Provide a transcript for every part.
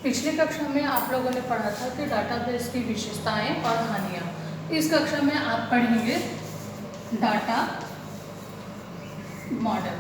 पिछली कक्षा में आप लोगों ने पढ़ा था कि डाटाबेस की विशेषताएं और हानियां। इस कक्षा में आप पढ़ेंगे डाटा मॉडल।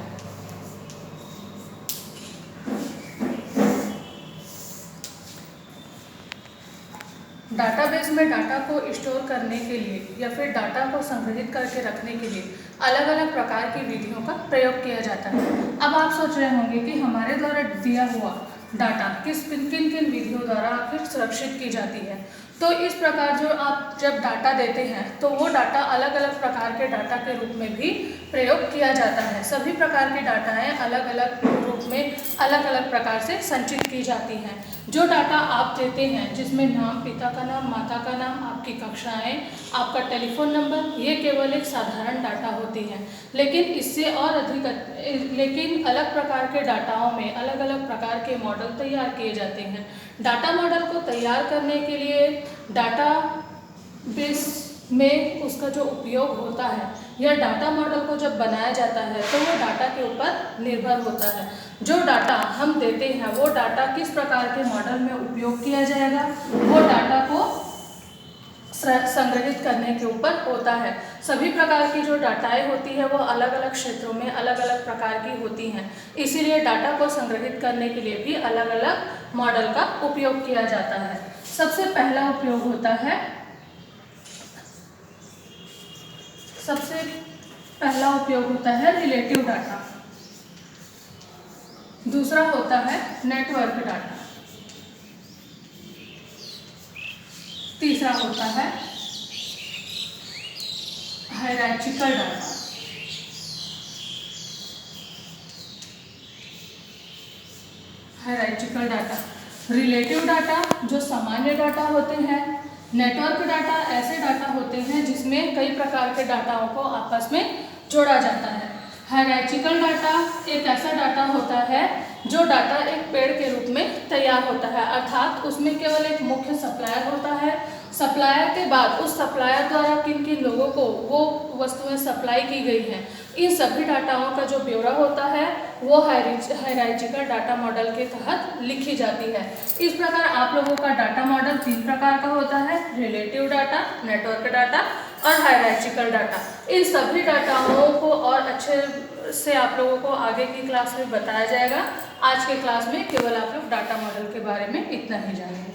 डाटाबेस में डाटा को स्टोर करने के लिए या फिर डाटा को संग्रहित करके रखने के लिए अलग अलग प्रकार की विधियों का प्रयोग किया जाता है। अब आप सोच रहे होंगे कि हमारे द्वारा दिया हुआ डाटा किन किन विधियों द्वारा आखिर सुरक्षित की जाती है। तो इस प्रकार जो आप जब डाटा देते हैं तो वो डाटा अलग अलग प्रकार के डाटा के रूप में भी प्रयोग किया जाता है। सभी प्रकार की डाटाएं अलग अलग रूप में अलग अलग प्रकार से संचित की जाती हैं। जो डाटा आप देते हैं जिसमें नाम, पिता का नाम, माता का नाम, आपकी कक्षाएं, आपका टेलीफोन नंबर, ये केवल एक साधारण डाटा होती है। लेकिन इससे और लेकिन अलग प्रकार के डाटाओं में अलग अलग प्रकार के मॉडल तैयार किए जाते हैं। डाटा मॉडल को तैयार करने के लिए डाटा बेस में उसका जो उपयोग होता है या डाटा मॉडल को जब बनाया जाता है तो वो डाटा के ऊपर निर्भर होता है। जो डाटा हम देते हैं वो डाटा किस प्रकार के मॉडल में उपयोग किया जाएगा, वो डाटा को संग्रहित करने के ऊपर होता है। सभी प्रकार की जो डाटाएं होती है वो अलग अलग क्षेत्रों में अलग अलग प्रकार की होती हैं। इसीलिए डाटा को संग्रहित करने के लिए भी अलग अलग मॉडल का उपयोग किया जाता है। सबसे पहला उपयोग होता है रिलेटिव डाटा। दूसरा होता है नेटवर्क डाटा। तीसरा होता है हायरार्चिकल डाटा। रिलेटिव डाटा जो सामान्य डाटा होते हैं। नेटवर्क डाटा ऐसे डाटा होते हैं जिसमें कई प्रकार के डाटाओं को आपस में जोड़ा जाता है। हायरार्चिकल डाटा एक ऐसा डाटा होता है जो डाटा एक पेड़ के रूप में तैयार होता है, अर्थात उसमें केवल एक मुख्य सप्लायर होता है। सप्लायर के बाद उस सप्लायर द्वारा किन किन लोगों को वो वस्तुएं सप्लाई की गई हैं, इन सभी डाटाओं का जो ब्यौरा होता है वो हायरार्चिकल डाटा मॉडल के तहत लिखी जाती है। इस प्रकार आप लोगों का डाटा मॉडल 3 प्रकार का होता है: रिलेटिव डाटा, नेटवर्क डाटा और हायरार्चिकल डाटा। इन सभी डाटाओं को और अच्छे से आप लोगों को आगे की क्लास में बताया जाएगा। आज के क्लास में केवल आप लोग डाटा मॉडल के बारे में इतना ही जानेंगे।